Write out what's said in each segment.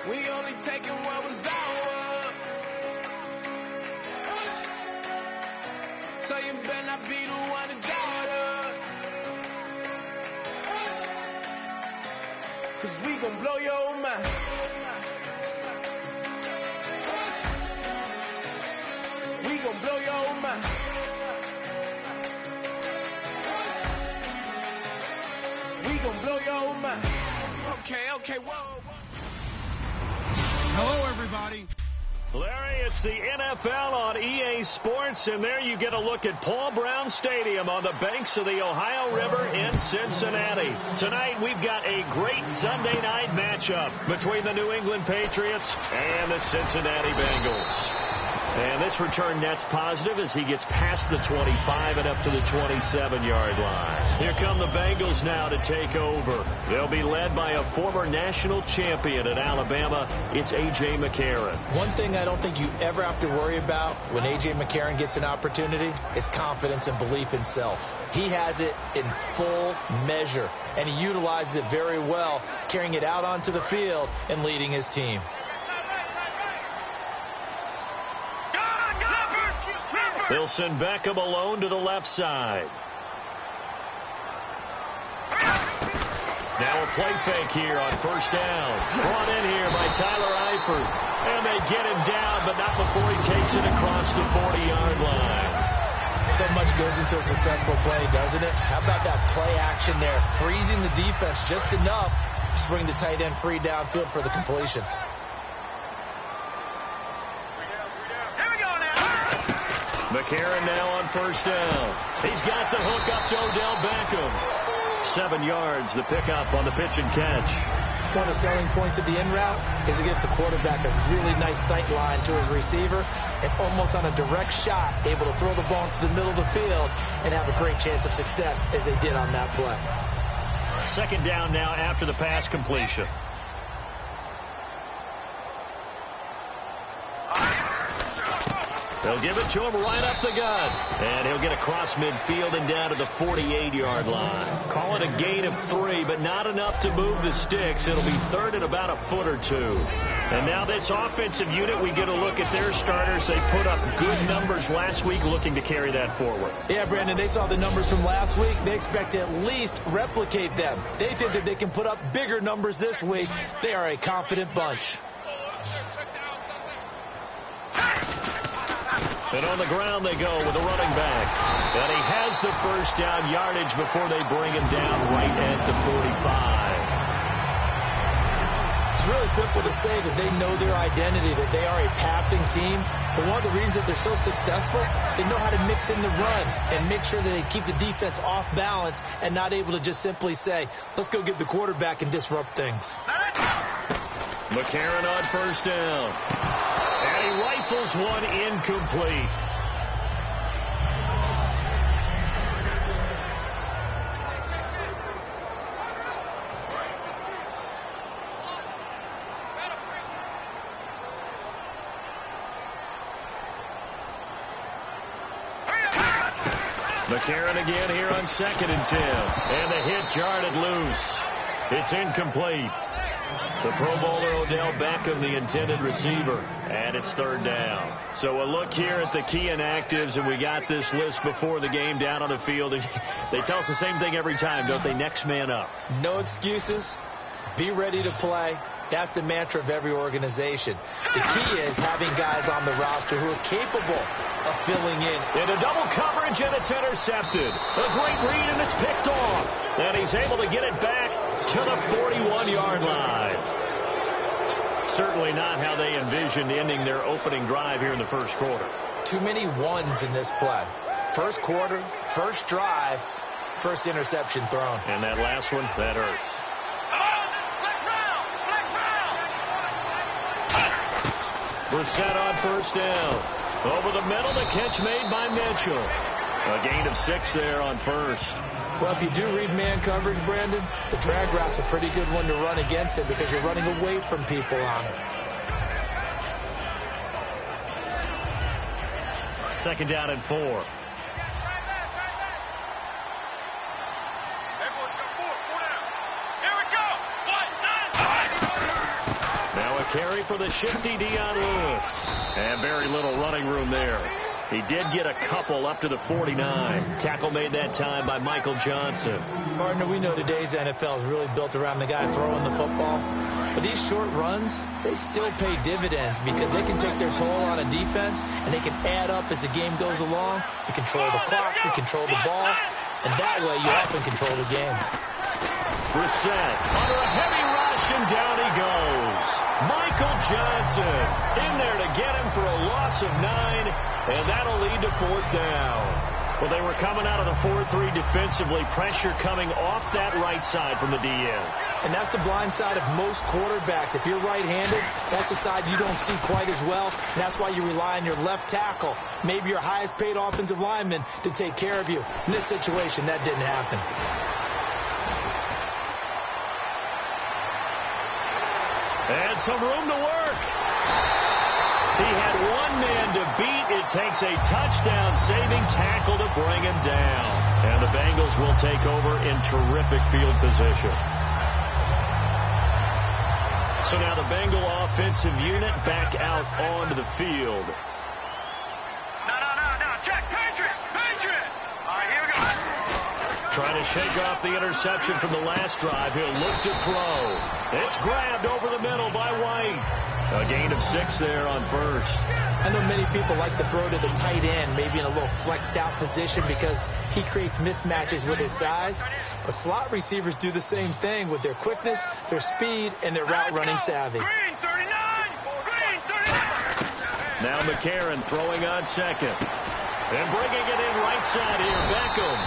We only taking what was ours. So you better not be the one to doubt us. 'Cause we gon' blow your mind. We gon' blow your mind. We gon' blow your mind. Okay, whoa. Hello, everybody. Larry, it's the NFL on EA Sports, and there you get a look at Paul Brown Stadium on the banks of the Ohio River in Cincinnati. Tonight, we've got a great Sunday night matchup between the New England Patriots and the Cincinnati Bengals. And this return net's positive as he gets past the 25 and up to the 27-yard line. Here come the Bengals now to take over. They'll be led by a former national champion at Alabama. It's A.J. McCarron. One thing I don't think you ever have to worry about when A.J. McCarron gets an opportunity is confidence and belief in self. He has it in full measure, and he utilizes it very well, carrying it out onto the field and leading his team. They'll send Beckham alone to the left side. Now a play fake here on first down. Brought in here by Tyler Eifert. And they get him down, but not before he takes it across the 40-yard line. So much goes into a successful play, doesn't it? How about that play action there? Freezing the defense just enough to bring the tight end free downfield for the completion. McCarron now on first down. He's got the hook up to Odell Beckham. 7 yards, the pickup on the pitch and catch. One of the selling points of the in route is it gives the quarterback a really nice sight line to his receiver and almost on a direct shot able to throw the ball into the middle of the field and have a great chance of success as they did on that play. Second down now after the pass completion. They'll give it to him right up the gut. And he'll get across midfield and down to the 48-yard line. Call it a gain of 3, but not enough to move the sticks. It'll be third and about a foot or two. And now this offensive unit, we get a look at their starters. They put up good numbers last week, looking to carry that forward. Yeah, Brandon, they saw the numbers from last week. They expect to at least replicate them. They think that they can put up bigger numbers this week. They are a confident bunch. And on the ground they go with a running back. And he has the first down yardage before they bring him down right at the 45. It's really simple to say that they know their identity, that they are a passing team. But one of the reasons that they're so successful, they know how to mix in the run and make sure that they keep the defense off balance and not able to just simply say, let's go get the quarterback and disrupt things. McCarron on first down. And he rifles one incomplete. McCarron again here on 2nd and 10. And the hit jarred loose. It's incomplete. The Pro Bowler Odell Beckham, the intended receiver, and it's third down. So a look here at the key inactives, and we got this list before the game down on the field. They tell us the same thing every time, don't they? Next man up. No excuses. Be ready to play. That's the mantra of every organization. The key is having guys on the roster who are capable of filling in. Into double coverage, and it's intercepted. A great read, and it's picked off. And he's able to get it back to the 41-yard line. Certainly not how they envisioned ending their opening drive here in the first quarter. Too many ones in this play. First quarter, first drive, first interception thrown. And that last one, that hurts. Brissett on first down. Over the middle, the catch made by Mitchell. A gain of 6 there on first. Well, if you do read man coverage, Brandon, the drag route's a pretty good one to run against it because you're running away from people on it. Second down and 4. carry for the shifty Dion Lewis. And very little running room there. He did get a couple up to the 49. Tackle made that time by Michael Johnson. Partner, we know today's NFL is really built around the guy throwing the football. But these short runs, they still pay dividends because they can take their toll on a defense, and they can add up as the game goes along. You control the clock, you control the ball, and that way you often control the game. Brissett under a heavy rush, and down he goes. Michael Johnson in there to get him for a loss of 9, and that'll lead to 4th down. Well, they were coming out of the 4-3 defensively. Pressure coming off that right side from the DN. And that's the blind side of most quarterbacks. If you're right-handed, that's the side you don't see quite as well. And that's why you rely on your left tackle, maybe your highest-paid offensive lineman, to take care of you. In this situation, that didn't happen. And some room to work. He had one man to beat. It takes a touchdown-saving tackle to bring him down. And the Bengals will take over in terrific field position. So now the Bengal offensive unit back out onto the field. No. Check. Patriot. All right, here we go. Trying to shake off the interception from the last drive. He'll look to throw. It's grabbed over the middle by White. A gain of 6 there on first. I know many people like to throw to the tight end, maybe in a little flexed out position because he creates mismatches with his size. But slot receivers do the same thing with their quickness, their speed, and their route running savvy. Green 39. Now McCarron throwing on second. And bringing it in right side here, Beckham.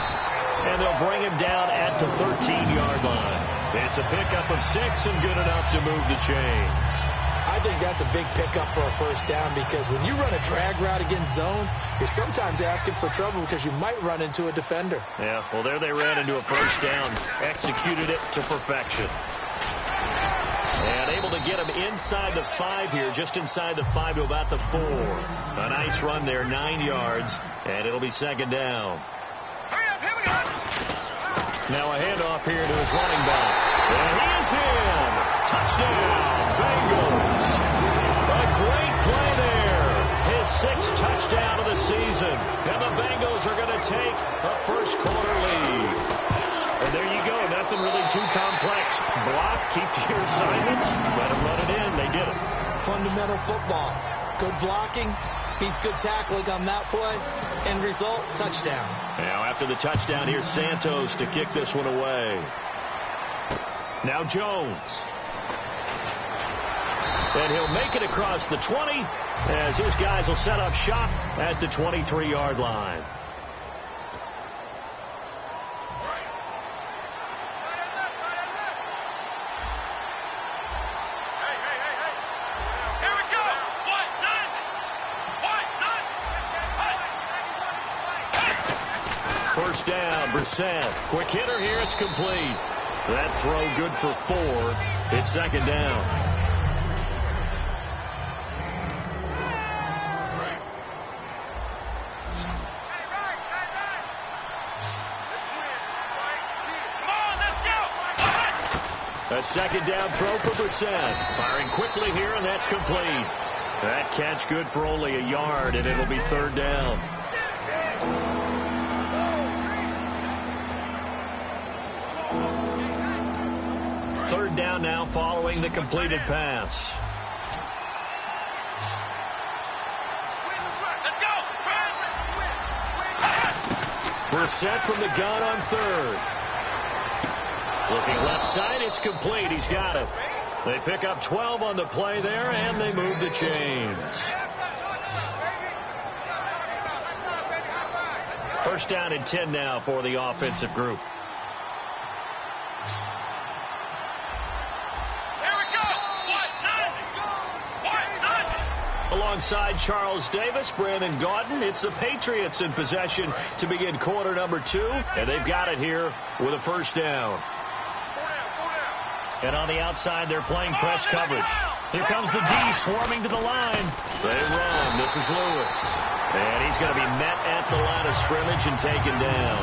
And they'll bring him down at the 13-yard line. It's a pickup of 6 and good enough to move the chains. I think that's a big pickup for a first down because when you run a drag route against zone, you're sometimes asking for trouble because you might run into a defender. Yeah, well, there they ran into a first down, executed it to perfection. And able to get him inside the 5 here, just inside the 5 to about the 4. A nice run there, 9 yards, and it'll be second down. Hurry up, here we go. Now a handoff here to his running back. And he is in. Touchdown, Bengals. A great play there. His 6th touchdown of the season. And the Bengals are going to take a first-quarter lead. And there you go. Nothing really too complex. Block, keep to your assignments, let them run it in. They did it. Fundamental football. Good blocking beats good tackling on that play. End result, touchdown. Now after the touchdown, here's Santos to kick this one away. Now Jones. And he'll make it across the 20 as his guys will set up shop at the 23-yard line. First down, Brissett. Quick hitter here, it's complete. That throw good for 4. It's second down. A second down throw for Brissett. Firing quickly here, and that's complete. That catch good for only a yard, and it'll be third down. Third down now following the completed pass. Brissett from the gun on third. Looking left side, it's complete. He's got it. They pick up 12 on the play there, and they move the chains. First down and 10 now for the offensive group. Alongside Charles Davis, Brandon Gaudin, it's the Patriots in possession to begin quarter number 2, and they've got it here with a first down. And on the outside, they're playing press coverage. Here comes the D swarming to the line. They run. This is Lewis. And he's going to be met at the line of scrimmage and taken down.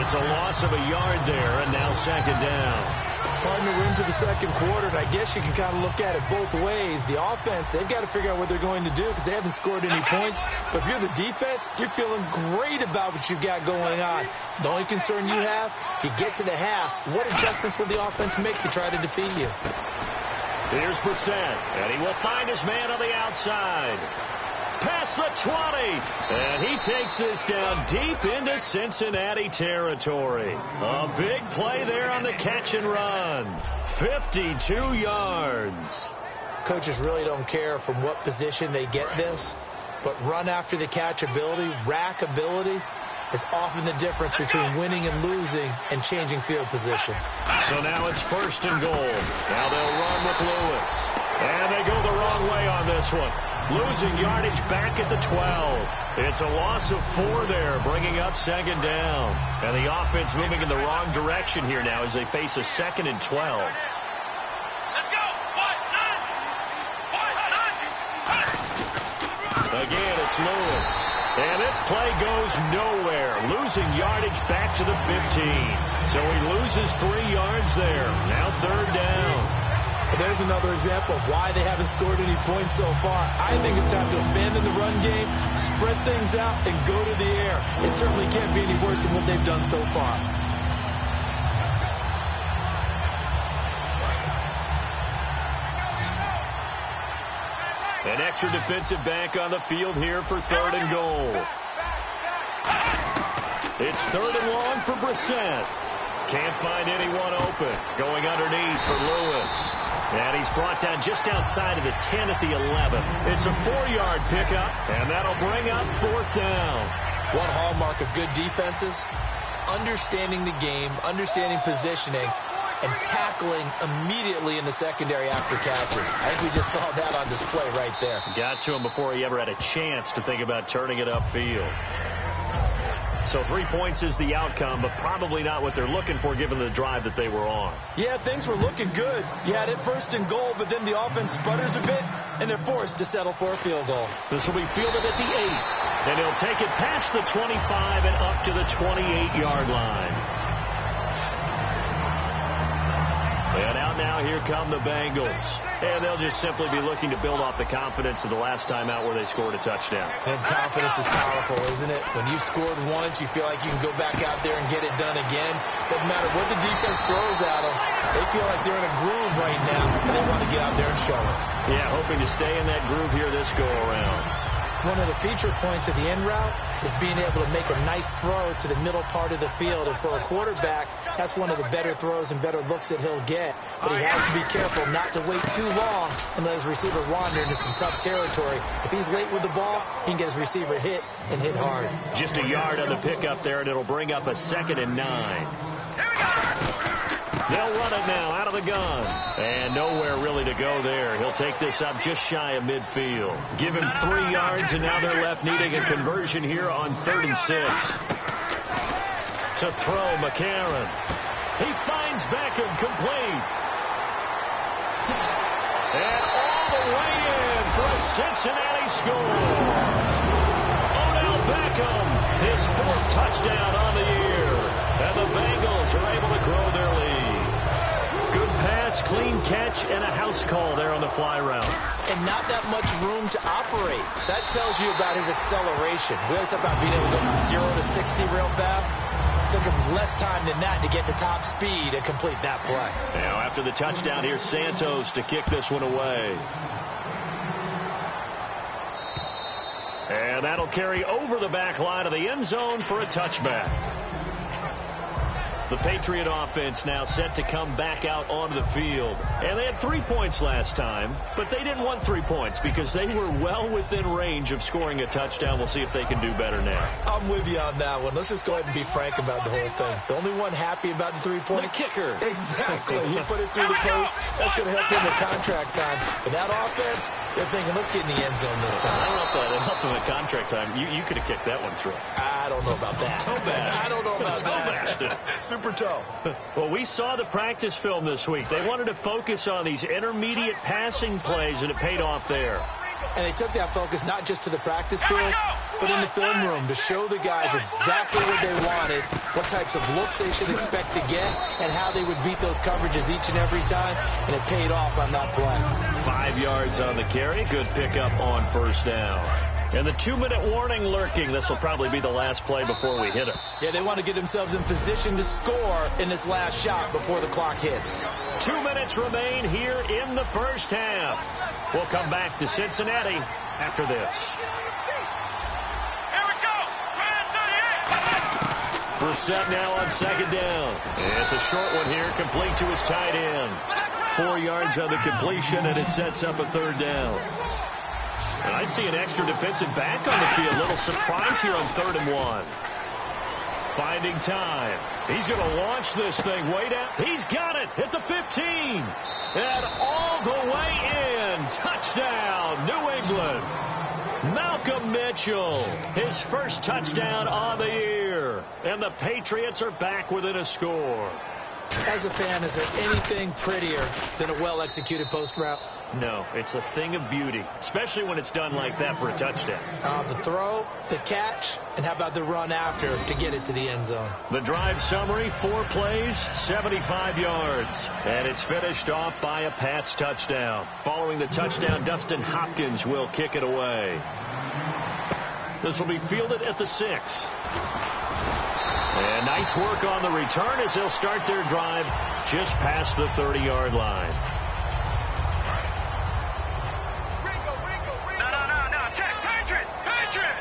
It's a loss of a yard there, and now second down. Partner, we're into the second quarter, and I guess you can kind of look at it both ways. The offense, they've got to figure out what they're going to do because they haven't scored any points. But if you're the defense, you're feeling great about what you've got going on. The only concern you have, if you get to the half, what adjustments will the offense make to try to defeat you? Here's Brissett, and he will find his man on the outside. Past the 20, and he takes this down deep into Cincinnati territory. A big play there on the catch and run. 52 yards. Coaches really don't care from what position they get this, but run after the catch ability, rack ability, is often the difference between winning and losing and changing field position. So now it's 1st and goal. Now they'll run with Lewis. And they go the wrong way on this one. Losing yardage back at the 12. It's a loss of 4 there, bringing up 2nd down. And the offense moving in the wrong direction here now as they face a 2nd and 12. Again, it's Lewis. And this play goes nowhere. Losing yardage back to the 15. So he loses 3 yards there. Now 3rd down. There's another example of why they haven't scored any points so far. I think it's time to abandon the run game, spread things out, and go to the air. It certainly can't be any worse than what they've done so far. An extra defensive back on the field here for 3rd and goal. It's 3rd and long for Brissett. Can't find anyone open. Going underneath for Lewis. And he's brought down just outside of the 10 at the 11. It's a 4-yard pickup, and that'll bring up 4th down. One hallmark of good defenses is understanding the game, understanding positioning, and tackling immediately in the secondary after catches. I think we just saw that on display right there. Got to him before he ever had a chance to think about turning it upfield. So 3 points is the outcome, but probably not what they're looking for given the drive that they were on. Yeah, things were looking good. You had it 1st and goal, but then the offense sputters a bit, and they're forced to settle for a field goal. This will be fielded at the 8, and he'll take it past the 25 and up to the 28-yard line. And out now, here come the Bengals. And they'll just simply be looking to build off the confidence of the last time out where they scored a touchdown. And confidence is powerful, isn't it? When you've scored once, you feel like you can go back out there and get it done again. Doesn't matter what the defense throws at them. They feel like they're in a groove right now, and they want to get out there and show it. Yeah, hoping to stay in that groove here this go-around. One of the feature points of the end route is being able to make a nice throw to the middle part of the field. And for a quarterback, that's one of the better throws and better looks that he'll get. But he has to be careful not to wait too long and let his receiver wander into some tough territory. If he's late with the ball, he can get his receiver hit and hit hard. Just a yard on the pickup there, and it'll bring up a 2nd and 9. They'll run it now out of the gun. And nowhere really to go there. He'll take this up just shy of midfield. Give him 3 yards, and now they're left needing a conversion here on 3rd and 6. To throw, McCarron. He finds Beckham complete. And all the way in for a Cincinnati score. Odell Beckham, his 4th touchdown on the year. And the Bengals are able to grow their lead. Good pass, clean catch, and a house call there on the fly route. And not that much room to operate. So that tells you about his acceleration. We always talk about being able to go from 0 to 60 real fast. It took him less time than that to get the top speed and complete that play. Now after the touchdown, here's Santos to kick this one away. And that'll carry over the back line of the end zone for a touchback. The Patriot offense now set to come back out onto the field. And they had 3 points last time, but they didn't want 3 points because they were well within range of scoring a touchdown. We'll see if they can do better now. I'm with you on that one. Let's just go ahead and be frank about the whole thing. The only one happy about the 3-point? The kicker. Exactly. He put it through the post. That's going to help him in contract time. But that offense, they're thinking, let's get in the end zone this time. I don't know if that helped him in contract time. You could have kicked that one through. I don't know about that. Toe bash. I don't know about that. Super toe. Well, we saw the practice film this week. They wanted to focus on these intermediate passing plays, and it paid off there. And they took that focus not just to the practice field, but in the film room to show the guys exactly what they wanted, what types of looks they should expect to get, and how they would beat those coverages each and every time, and it paid off on that play. 5 yards on the carry. Good pickup on first down. And the 2-minute warning lurking. This will probably be the last play before we hit it. Yeah, they want to get themselves in position to score in this last shot before the clock hits. 2 minutes remain here in the first half. We'll come back to Cincinnati after this. Here we go. Brissett now on second down. It's a short one here, complete to his tight end. 4 yards on the completion, and it sets up a third down. And I see an extra defensive back on the field. A little surprise here on 3rd and 1. Finding time. He's going to launch this thing way down. He's got it at the 15. And all the way in. Touchdown, New England. Malcolm Mitchell, his first touchdown on the year. And the Patriots are back within a score. As a fan, is there anything prettier than a well-executed post route? No, it's a thing of beauty, especially when it's done like that for a touchdown. The throw, the catch, and how about the run after to get it to the end zone? The drive summary, 4 plays, 75 yards. And it's finished off by a Pats touchdown. Following the touchdown, Dustin Hopkins will kick it away. This will be fielded at the 6. And nice work on the return as they'll start their drive just past the 30-yard line.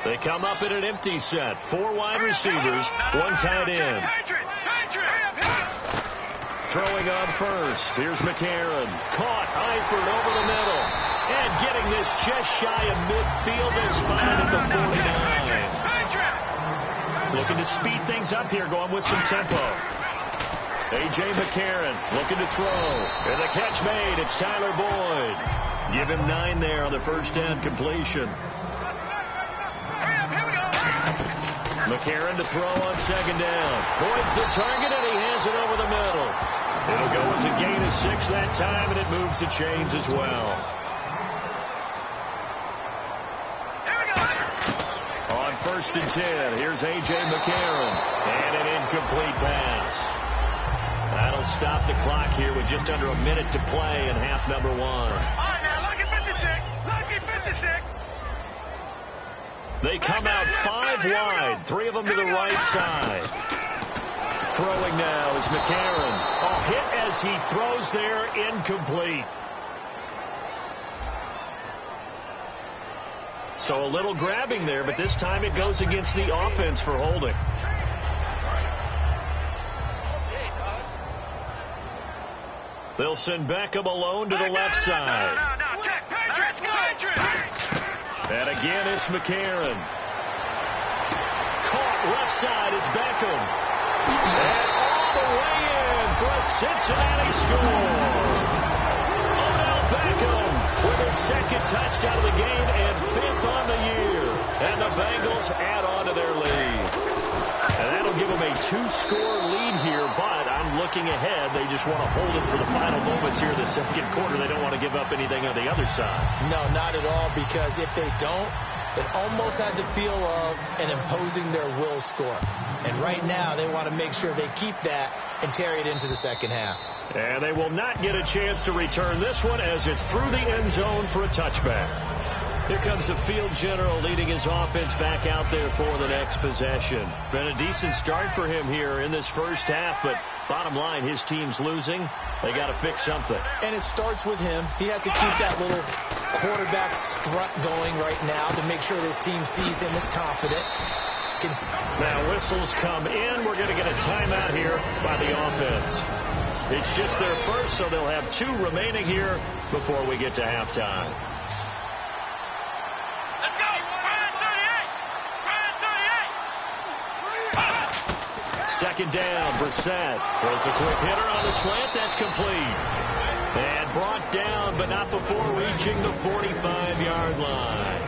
They come up in an empty set. 4 wide receivers, 1 tight end. Throwing on first. Here's McCarron. Caught. Eifert over the middle. And getting this just shy of midfield. They're spotted at the 49. Looking to speed things up here, going with some tempo. A.J. McCarron looking to throw. And the catch made. It's Tyler Boyd. Give him 9 there on the first down completion. McCarron to throw on second down. Boyd's the target, and he has it over the middle. It'll go as a gain of 6 that time, and it moves the chains as well. On 1st and 10, here's A.J. McCarron. And an incomplete pass. That'll stop the clock here with just under a minute to play in half number 1. All right, now, look at 56. Look at 56. They come out 5 wide, 3 of them to the right side. Throwing now is McCarron. A hit as he throws there, incomplete. So a little grabbing there, but this time it goes against the offense for holding. They'll send Beckham alone to the left side. And again, it's McCarron. Caught left side, it's Beckham. And all the way in for a Cincinnati score. Odell Beckham with his 2nd touchdown of the game and 5th on the year. And the Bengals add on to their lead. And that'll give them a 2-score lead here, but I'm looking ahead. They just want to hold it for the final moments here in the 2nd quarter. They don't want to give up anything on the other side. No, not at all, because if they don't, it almost had the feel of an imposing their will score. And right now, they want to make sure they keep that and carry it into the second half. And they will not get a chance to return this one as it's through the end zone for a touchback. Here comes the field general leading his offense back out there for the next possession. Been a decent start for him here in this first half, but bottom line, his team's losing. They got to fix something. And it starts with him. He has to keep that little quarterback strut going right now to make sure his team sees him as confident. Now whistles come in. We're going to get a timeout here by the offense. It's just their first, so they'll have 2 remaining here before we get to halftime. Second down, Brissett throws a quick hitter on the slant. That's complete. And brought down, but not before reaching the 45-yard line.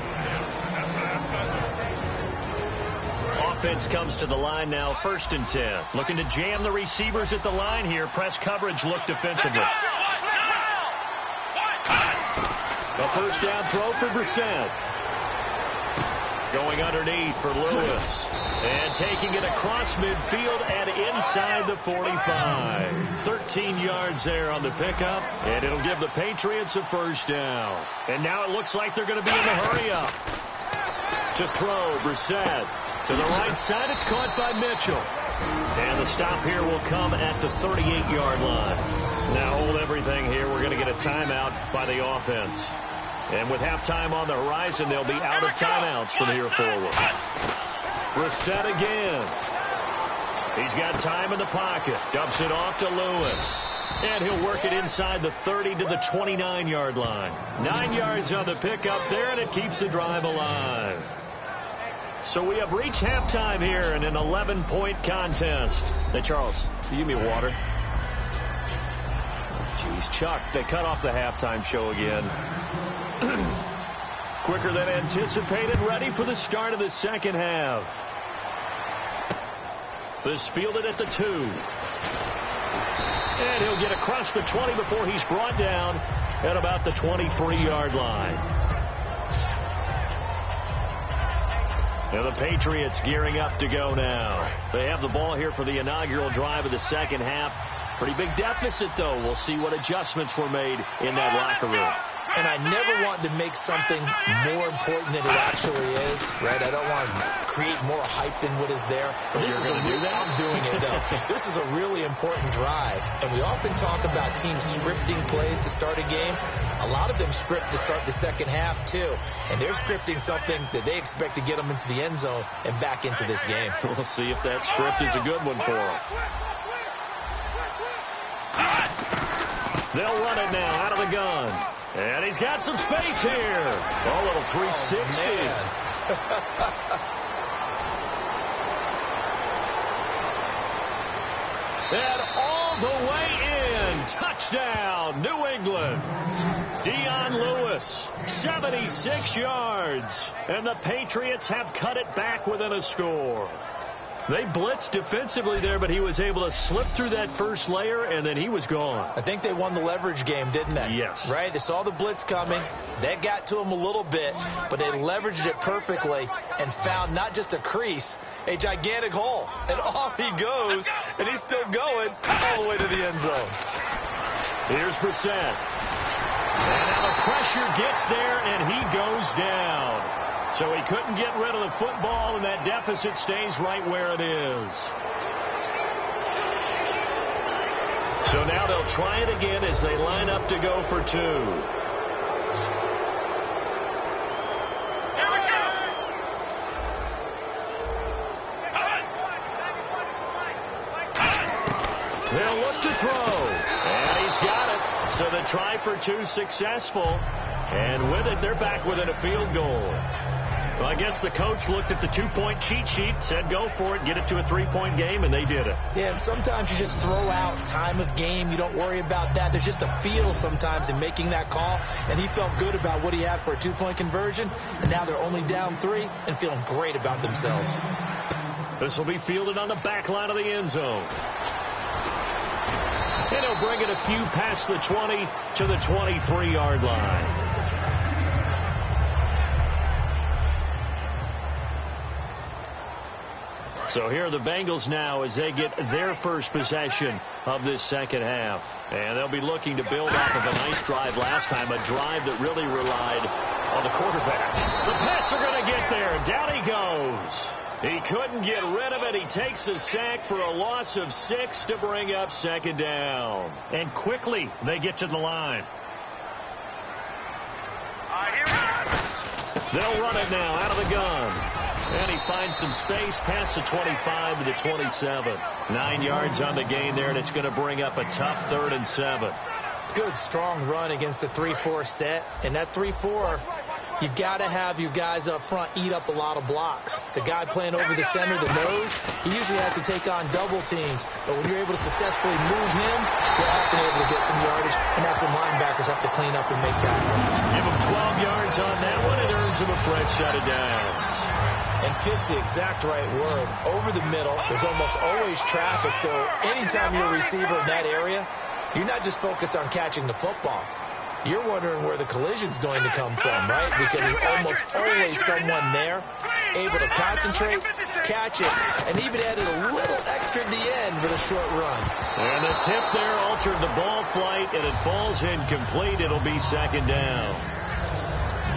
Offense comes to the line now, 1st and 10. Looking to jam the receivers at the line here. Press coverage look defensively. A first down throw for Brissett. Going underneath for Lewis. And taking it across midfield and inside the 45. 13 yards there on the pickup. And it'll give the Patriots a first down. And now it looks like they're going to be in the hurry-up. To throw, Brissett. To the right side, it's caught by Mitchell. And the stop here will come at the 38-yard line. Now hold everything here. We're going to get a timeout by the offense. And with halftime on the horizon, they'll be out of timeouts from here forward. Brissett again. He's got time in the pocket. Dumps it off to Lewis. And he'll work it inside the 30 to the 29-yard line. 9 yards on the pickup there, and it keeps the drive alive. So we have reached halftime here in an 11-point contest. Hey, Charles, can you give me water? Jeez, Chuck, they cut off the halftime show again. Quicker than anticipated, ready for the start of the second half. This fielded at the 2. And he'll get across the 20 before he's brought down at about the 23-yard line. And the Patriots gearing up to go now. They have the ball here for the inaugural drive of the second half. Pretty big deficit, though. We'll see what adjustments were made in that locker room. And I never want to make something more important than it actually is, right? I don't want to create more hype than what is there. But this is going to do that? I'm doing it, though. This is a really important drive. And we often talk about teams scripting plays to start a game. A lot of them script to start the second half, too. And they're scripting something that they expect to get them into the end zone and back into this game. We'll see if that script is a good one for them. They'll run it now out of the gun. And he's got some space here. Oh, a little 360. And all the way in. Touchdown, New England. Dion Lewis, 76 yards. And the Patriots have cut it back within a score. They blitzed defensively there, but he was able to slip through that first layer, and then he was gone. I think they won the leverage game, didn't they? Yes. Right? They saw the blitz coming. That got to him a little bit, but they leveraged it perfectly and found not just a crease, a gigantic hole. And off he goes, and he's still going all the way to the end zone. Here's Brissett. And now the pressure gets there, and he goes down. So he couldn't get rid of the football, and that deficit stays right where it is. So now they'll try it again as they line up to go for 2. They'll look to throw, and he's got it. So the try for 2 successful, and with it, they're back within a field goal. Well, I guess the coach looked at the 2-point cheat sheet, said go for it, get it to a 3-point game, and they did it. Yeah, and sometimes you just throw out time of game. You don't worry about that. There's just a feel sometimes in making that call, and he felt good about what he had for a 2-point conversion, and now they're only down 3 and feeling great about themselves. This will be fielded on the back line of the end zone. And he'll bring it a few past the 20 to the 23-yard line. So here are the Bengals now as they get their first possession of this second half. And they'll be looking to build off of a nice drive last time, a drive that really relied on the quarterback. The Pats are going to get there, and down he goes. He couldn't get rid of it. He takes the sack for a loss of 6 to bring up second down. And quickly they get to the line. They'll run it now out of the gun. And he finds some space past the 25 to the 27. 9 yards on the gain there, and it's going to bring up a tough 3rd and 7. Good, strong run against the 3-4 set. And that 3-4, you've got to have your guys up front eat up a lot of blocks. The guy playing over the center, the nose, he usually has to take on double teams. But when you're able to successfully move him, you're often able to get some yardage, and that's when linebackers have to clean up and make tackles. Give him 12 yards on that one. It earns him a fresh set of downs. And fits the exact right word. Over the middle, there's almost always traffic, so anytime you're a receiver in that area, you're not just focused on catching the football. you're wondering where the collision's going to come from, right? Because there's almost always someone there able to concentrate, catch it, and even added a little extra at the end for the short run. And the tip there altered the ball flight, and it falls incomplete. It'll be second down.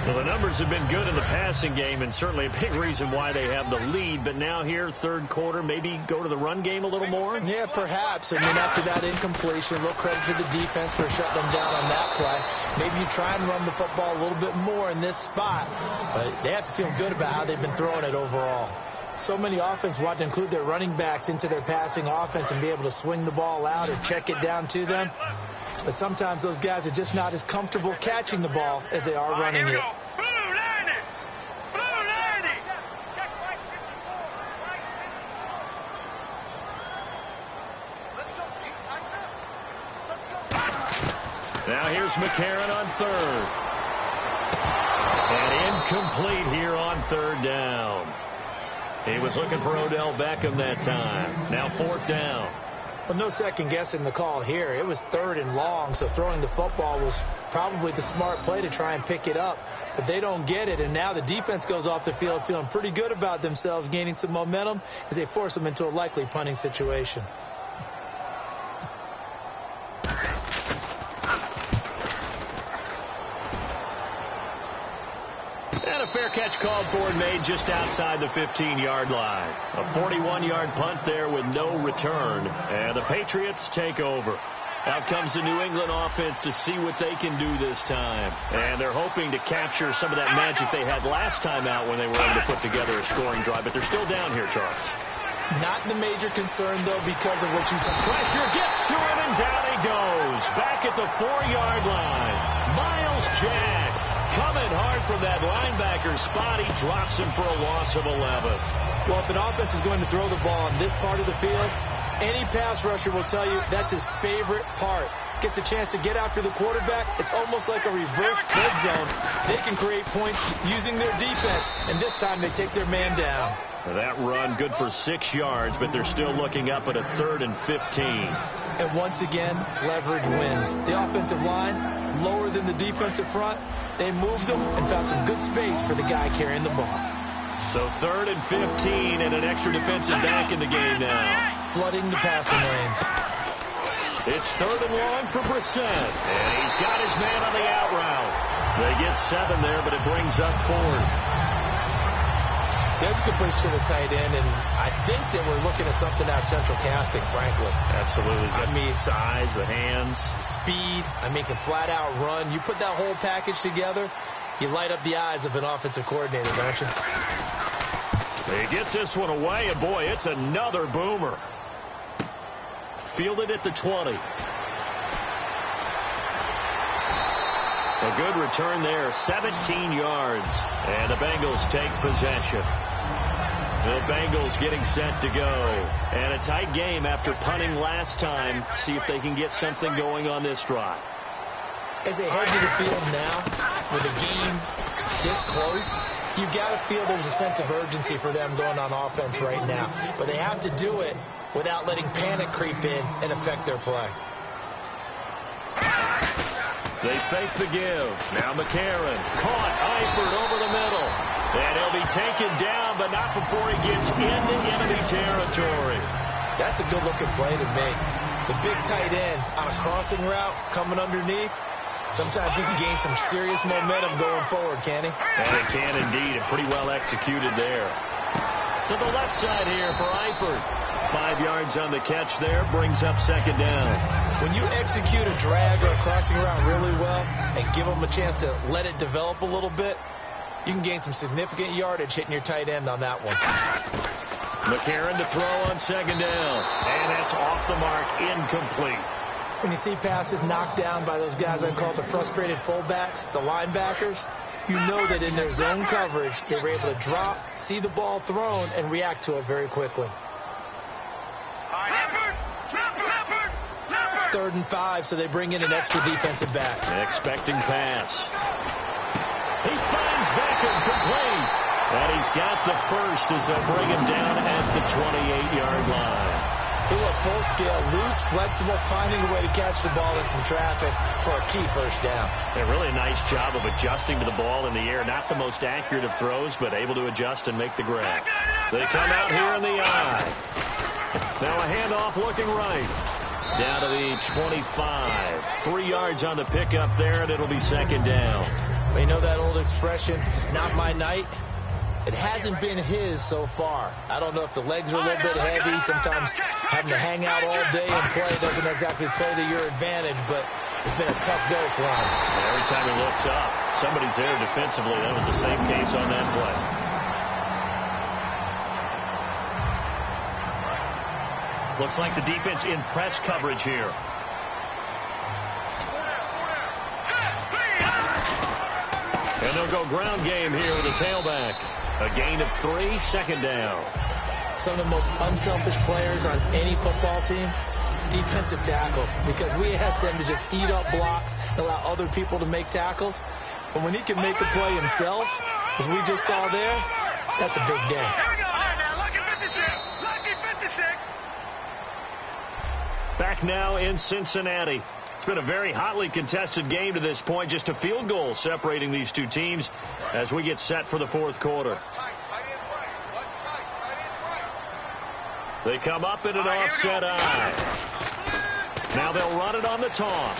Well, the numbers have been good in the passing game, and certainly a big reason why they have the lead. But now here, third quarter, maybe go to the run game a little more? Yeah, perhaps. I mean, after that incompletion, a little credit to the defense for shutting them down on that play. Maybe you try and run the football a little bit more in this spot. But they have to feel good about how they've been throwing it overall. So many offenses want to include their running backs into their passing offense and be able to swing the ball out or check it down to them. But sometimes those guys are just not as comfortable catching the ball as they are running it. Now here's McCarron on third. And incomplete here on third down. He was looking for Odell Beckham that time. Now fourth down. Well, no second guessing the call here. It was third and long, so throwing the football was probably the smart play to try and pick it up. But they don't get it, and now the defense goes off the field feeling pretty good about themselves, gaining some momentum as they force them into a likely punting situation. And a fair catch called for and made just outside the 15-yard line. A 41-yard punt there with no return. And the Patriots take over. Out comes the New England offense to see what they can do this time. And they're hoping to capture some of that magic they had last time out when they were able to put together a scoring drive. But they're still down here, Charles. Not the major concern, though, because of what you talked about. Pressure gets to him, and down he goes. Back at the 4-yard line. Miles Jack coming hard from that linebacker spot. He drops him for a loss of 11. Well, if an offense is going to throw the ball on this part of the field, any pass rusher will tell you that's his favorite part. Gets a chance to get after the quarterback. It's almost like a reverse red zone. They can create points using their defense, and this time they take their man down. That run good for 6 yards, but they're still looking up at a 3rd and 15. And once again, leverage wins. The offensive line, lower than the defensive front. They moved them and found some good space for the guy carrying the ball. So 3rd and 15 and an extra defensive back in the game now. Flooding the passing lanes. It's 3rd and long for Brissett. And he's got his man on the out route. They get 7 there, but it brings up 4th. There's a good push to the tight end, and I think that we're looking at something out of central casting, frankly. Absolutely. I mean, size, the hands. Speed. I mean, can flat out run. You put that whole package together, you light up the eyes of an offensive coordinator, don't you? He gets this one away, and boy, it's another boomer. Fielded at the 20. A good return there, 17 yards. And the Bengals take possession. The Bengals getting set to go. And a tight game after punting last time. See if they can get something going on this drive. As they head to the field now, with the game this close, you've got to feel there's a sense of urgency for them going on offense right now. But they have to do it without letting panic creep in and affect their play. They fake the give. Now McCarron caught Eifert over the middle. And he'll be taken down, but not before he gets into enemy territory. That's a good-looking play to make. The big tight end on a crossing route coming underneath. Sometimes he can gain some serious momentum going forward, can he? And he can indeed, and pretty well executed there. To the left side here for Eifert. 5 yards on the catch there, brings up 2nd down. When you execute a drag or a crossing route really well and give them a chance to let it develop a little bit, you can gain some significant yardage hitting your tight end on that one. McCarron to throw on 2nd down. And that's off the mark, incomplete. When you see passes knocked down by those guys I call the frustrated fullbacks, the linebackers, you know that in their zone coverage, they were able to drop, see the ball thrown, and react to it very quickly. 3rd and 5, so they bring in an extra defensive back. Expecting pass. He finds Beckham complete. And he's got the first as they'll bring him down at the 28-yard line. He went full scale, loose, flexible, finding a way to catch the ball in some traffic for a key first down. A really nice job of adjusting to the ball in the air. Not the most accurate of throws, but able to adjust and make the grab. They come out here in the eye. Now a handoff looking right. Down to the 25. 3 yards on the pickup there, and it'll be second down. You know that old expression, it's not my night? It hasn't been his so far. I don't know if the legs are a little bit heavy. Sometimes having to hang out all day and play doesn't exactly play to your advantage, but it's been a tough go for him. Every time he looks up, somebody's there defensively. That was the same case on that play. Looks like the defense in press coverage here. And they'll go ground game here with a tailback. A gain of 3, second down. Some of the most unselfish players on any football team, defensive tackles, because we ask them to just eat up blocks and allow other people to make tackles. But when he can make the play himself, as we just saw there, that's a big day. Back now in Cincinnati. It's been a very hotly contested game to this point. Just a field goal separating these two teams as we get set for the fourth quarter. They come up in an offset eye. Now they'll run it on the toss.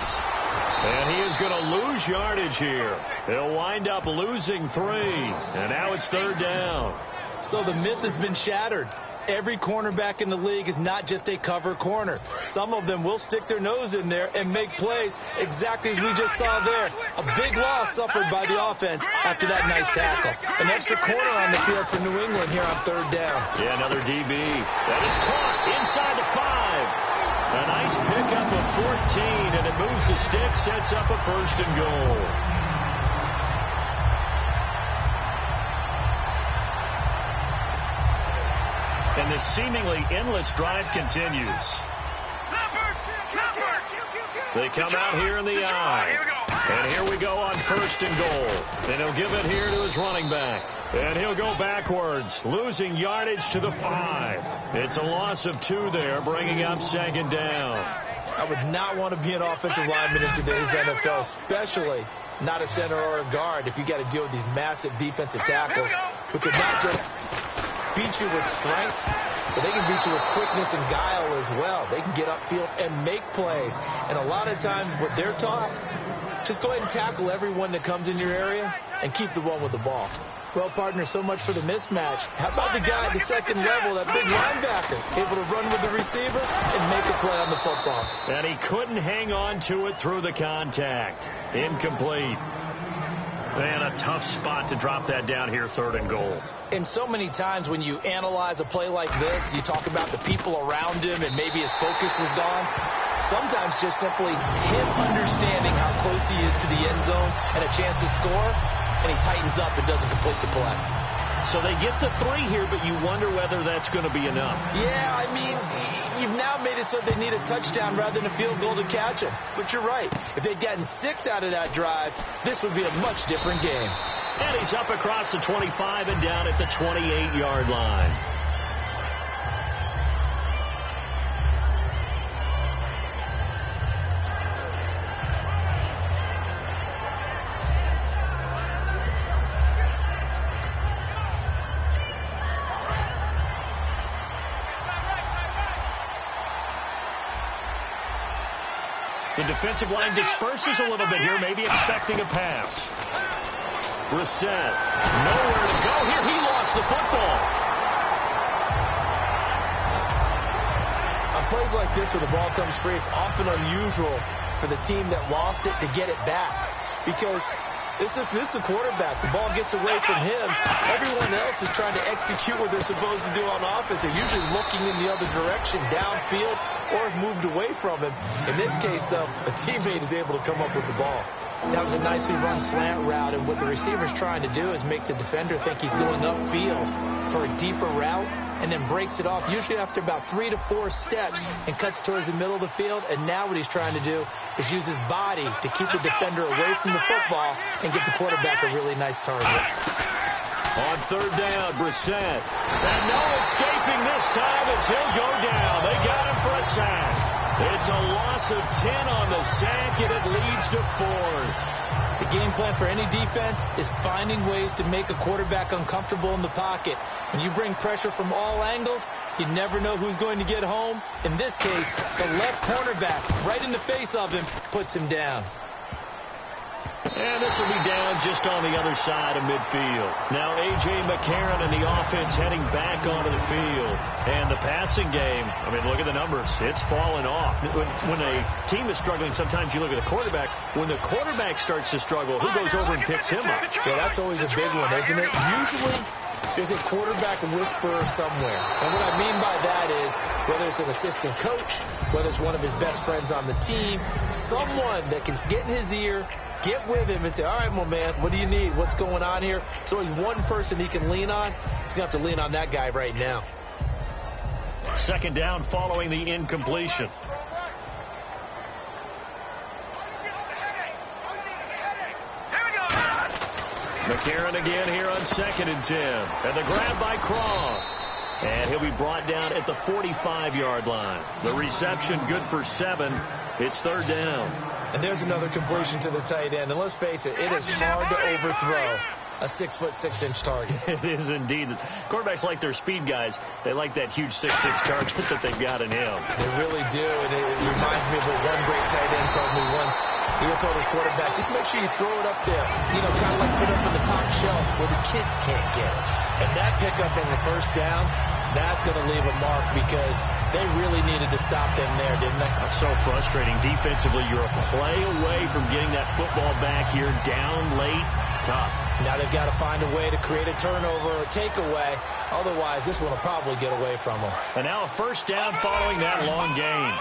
And he is going to lose yardage here. He'll wind up losing 3. And now it's third down. So the myth has been shattered. Every cornerback in the league is not just a cover corner. Some of them will stick their nose in there and make plays exactly as we just saw there. A big loss suffered by the offense after that nice tackle. An extra corner on the field for New England here on third down. Yeah, another DB. That is caught inside the 5. A nice pickup of 14, and it moves the stick, sets up a first and goal. And this seemingly endless drive continues. They come out here in the eye. And here we go on first and goal. And he'll give it here to his running back. And he'll go backwards, losing yardage to the 5. It's a loss of 2 there, bringing up second down. I would not want to be an offensive lineman in today's NFL, especially not a center or a guard, if you got to deal with these massive defensive tackles who could not just beat you with strength, but they can beat you with quickness and guile as well. They can get upfield and make plays. And a lot of times what they're taught, just go ahead and tackle everyone that comes in your area and keep the one with the ball. Well, partner, so much for the mismatch. How about the guy at the second level, that big linebacker, able to run with the receiver and make a play on the football? And he couldn't hang on to it through the contact. Incomplete. Man, a tough spot to drop that down here, third and goal. And so many times when you analyze a play like this, you talk about the people around him and maybe his focus was gone. Sometimes just simply him understanding how close he is to the end zone and a chance to score, and he tightens up and doesn't complete the play. So they get the 3 here, but you wonder whether that's going to be enough. Yeah, I mean, you've now made it so they need a touchdown rather than a field goal to catch him. But you're right. If they'd gotten 6 out of that drive, this would be a much different game. And he's up across the 25 and down at the 28-yard line. The defensive line disperses a little bit here, maybe expecting a pass. Brissett, nowhere to go here. He lost the football. On plays like this where the ball comes free, it's often unusual for the team that lost it to get it back. Because this is the quarterback. The ball gets away from him. Everyone else is trying to execute what they're supposed to do on offense. They're usually looking in the other direction, downfield, or have moved away from him. In this case, though, a teammate is able to come up with the ball. That was a nicely run slant route, and what the receiver's trying to do is make the defender think he's going upfield for a deeper route, and then breaks it off, usually after about 3 to 4 steps, and cuts towards the middle of the field. And now what he's trying to do is use his body to keep the defender away from the football and give the quarterback a really nice target. On third down, Brissett. And no escaping this time as he'll go down. They got him for a sack. It's a loss of 10 on the sack, and it leads to 4. The game plan for any defense is finding ways to make a quarterback uncomfortable in the pocket. When you bring pressure from all angles, you never know who's going to get home. In this case, the left cornerback, right in the face of him, puts him down. And this will be down just on the other side of midfield. Now A.J. McCarron and the offense heading back onto the field. And the passing game, I mean, look at the numbers. It's fallen off. When a team is struggling, sometimes you look at the quarterback. When the quarterback starts to struggle, who goes over and picks him up? Yeah, that's always a big one, isn't it? Usually, there's a quarterback whisperer somewhere. And what I mean by that is, whether it's an assistant coach, whether it's one of his best friends on the team, someone that can get in his ear, get with him and say, all right, my man, what do you need? What's going on here? So he's one person he can lean on. He's going to have to lean on that guy right now. Second down following the incompletion. McCarron again here on 2nd and 10. And the grab by Croft. And he'll be brought down at the 45-yard line. The reception good for 7. It's third down. And there's another completion to the tight end. And let's face it, it is hard to overthrow a 6'6" target. It is indeed. Quarterbacks like their speed guys. They like that huge 6'6" target that they've got in him. They really do. And it reminds me of what one great tight end told me once. He told his quarterback, just make sure you throw it up there. You know, kind of like put it up on the top shelf where the kids can't get it. And that pickup on the first down, that's going to leave a mark because they really needed to stop them there, didn't they? That's so frustrating. Defensively, you're a play away from getting that football back here down late. Tough. Now they've got to find a way to create a turnover or takeaway. Otherwise, this one will probably get away from them. And now a first down following that long gain.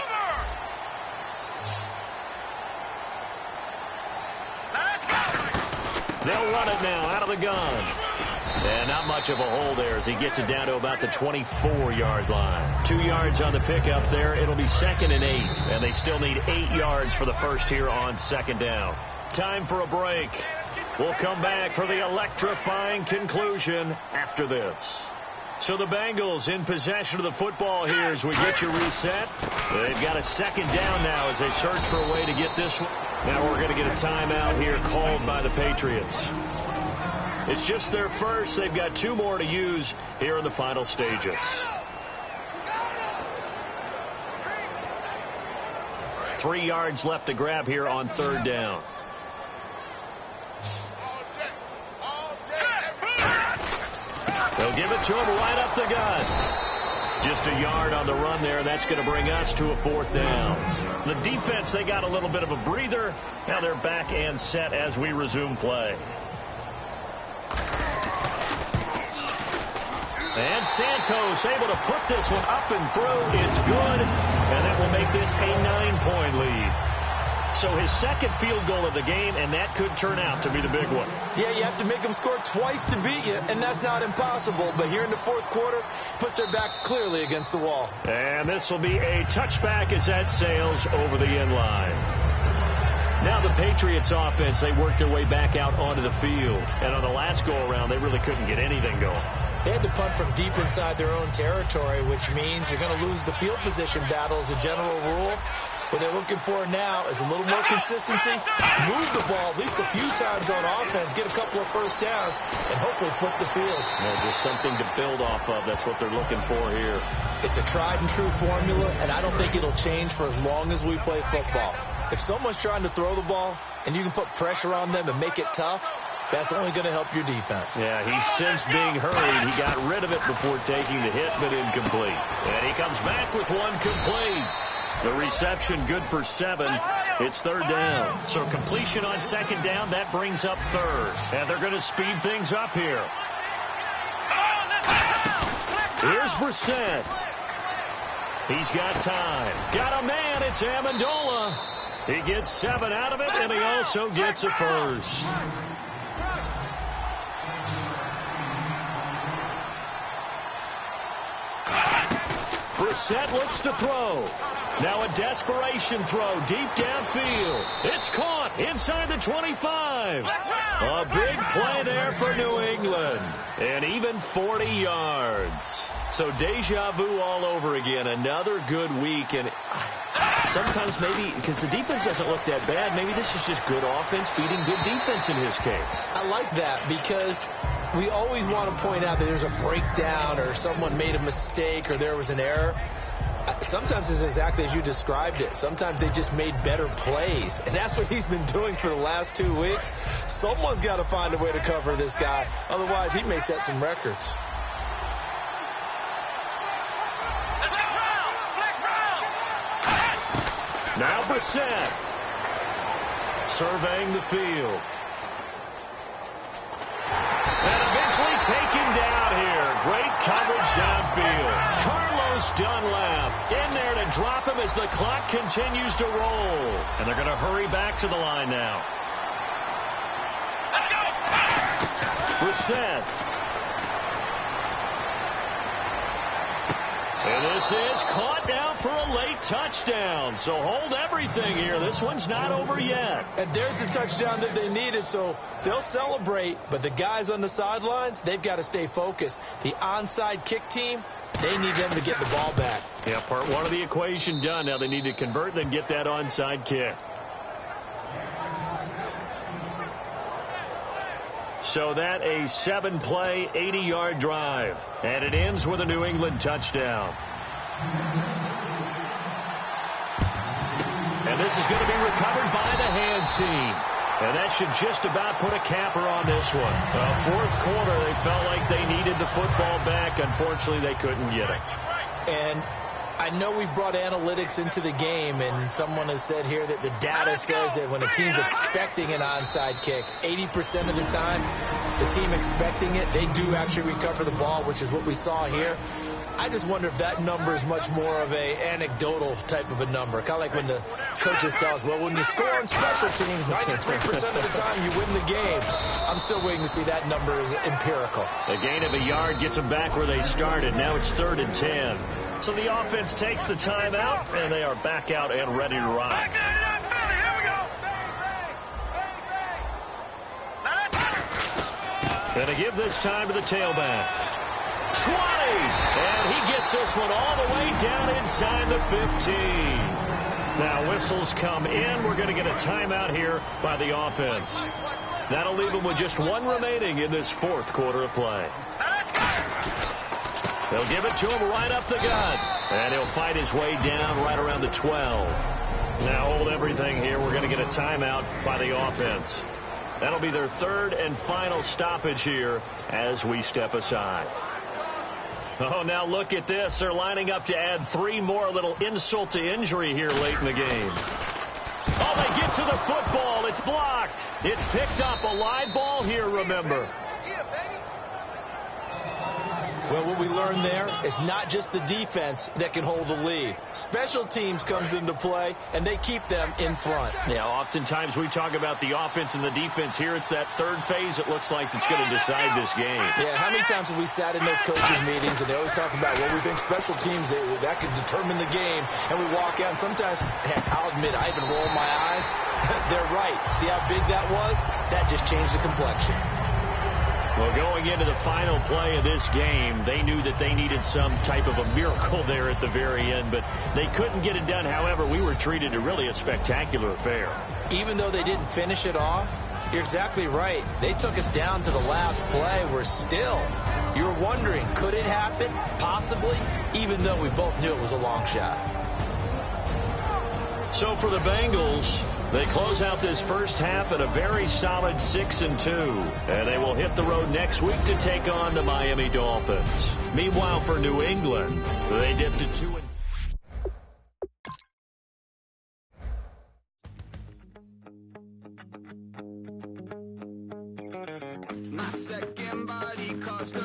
They'll run it now out of the gun. And not much of a hole there as he gets it down to about the 24-yard line. 2 yards on the pickup there. It'll be 2nd and 8. And they still need 8 yards for the first here on 2nd down. Time for a break. We'll come back for the electrifying conclusion after this. So the Bengals in possession of the football here as we get you reset. They've got a 2nd down now as they search for a way to get this one. Now we're going to get a timeout here called by the Patriots. It's just their first. They've got 2 more to use here in the final stages. Three yards left to grab here on third down. They'll give it to him right up the gut. Just a yard on the run there. That's going to bring us to a 4th down. The defense, they got a little bit of a breather. Now they're back and set as we resume play. And Santos able to put this one up and through. It's good. And that will make this a 9-point lead. So his 2nd field goal of the game, and that could turn out to be the big one. Yeah, you have to make them score twice to beat you, and that's not impossible. But here in the 4th quarter, puts their backs clearly against the wall. And this will be a touchback as that sails over the end line. Now the Patriots offense, they worked their way back out onto the field. And on the last go-around, they really couldn't get anything going. They had to punt from deep inside their own territory, which means you're going to lose the field position battle as a general rule. What they're looking for now is a little more consistency, move the ball at least a few times on offense, get a couple of first downs, and hopefully flip the field. Yeah, just something to build off of. That's what they're looking for here. It's a tried-and-true formula, and I don't think it'll change for as long as we play football. If someone's trying to throw the ball and you can put pressure on them and make it tough, that's only going to help your defense. Yeah, he sensed being hurried. He got rid of it before taking the hit, but incomplete. And he comes back with one complete. The reception good for 7. It's third down. So completion on 2nd down, that brings up 3rd. And they're going to speed things up here. Here's Brissett. He's got time. Got a man. It's Amendola. He gets 7 out of it, and he also gets a first. Brissett looks to throw. Now a desperation throw deep downfield. It's caught inside the 25. A big play there for New England. And even 40 yards. So deja vu all over again. Another good week. And sometimes maybe, because the defense doesn't look that bad, maybe this is just good offense beating good defense in his case. I like that because we always want to point out that there's a breakdown or someone made a mistake or there was an error. Sometimes it's exactly as you described it. Sometimes they just made better plays. And that's what he's been doing for the last 2 weeks. Someone's got to find a way to cover this guy. Otherwise, he may set some records. Now Brissett surveying the field. And eventually taken down here. Great coverage downfield. Carlos Dunlap in there to drop him as the clock continues to roll. And they're going to hurry back to the line now. Brissett. And this is caught down for a late touchdown. So hold everything here. This one's not over yet. And there's the touchdown that they needed, so they'll celebrate. But the guys on the sidelines, they've got to stay focused. The onside kick team, they need them to get the ball back. Yeah, part one of the equation done. Now they need to convert and get that onside kick. So that a 7-play, 80-yard drive. And it ends with a New England touchdown. And this is going to be recovered by the hands team. And that should just about put a capper on this one. Fourth quarter, they felt like they needed the football back. Unfortunately, they couldn't get it. And I know we brought analytics into the game, and someone has said here that the data says that when a team's expecting an onside kick, 80% of the time, the team expecting it, they do actually recover the ball, which is what we saw here. I just wonder if that number is much more of a anecdotal type of a number. Kind of like when the coaches tell us, well, when you score on special teams, 93% of the time you win the game. I'm still waiting to see that number is empirical. A gain of a yard gets them back where they started. Now it's 3rd and 10. So the offense takes the timeout, and they are back out and ready to ride. Going to give this time to the tailback. 20! And he gets this one all the way down inside the 15. Now whistles come in. We're going to get a timeout here by the offense. That'll leave them with just one remaining in this fourth quarter of play. They'll give it to him right up the gut. And he'll fight his way down right around the 12. Now hold everything here. We're going to get a timeout by the offense. That'll be their 3rd and final stoppage here as we step aside. Oh, now look at this. They're lining up to add 3 more. A little insult to injury here late in the game. Oh, they get to the football. It's blocked. It's picked up. A live ball here, remember. Well, what we learned there is not just the defense that can hold the lead. Special teams comes into play, and they keep them in front. Yeah, oftentimes we talk about the offense and the defense. Here it's that third phase it looks like that's going to decide this game. Yeah, how many times have we sat in those coaches' meetings, and they always talk about, well, we think special teams, that could determine the game. And we walk out, and sometimes, heck, I'll admit, I even roll my eyes. They're right. See how big that was? That just changed the complexion. Well, going into the final play of this game, they knew that they needed some type of a miracle there at the very end, but they couldn't get it done. However, we were treated to really a spectacular affair. Even though they didn't finish it off, you're exactly right. They took us down to the last play. We're still, you're wondering, could it happen? Possibly, even though we both knew it was a long shot. So for the Bengals, they close out this first half at a very solid 6-2, and they will hit the road next week to take on the Miami Dolphins. Meanwhile, for New England, they dipped to 2-. My second body cost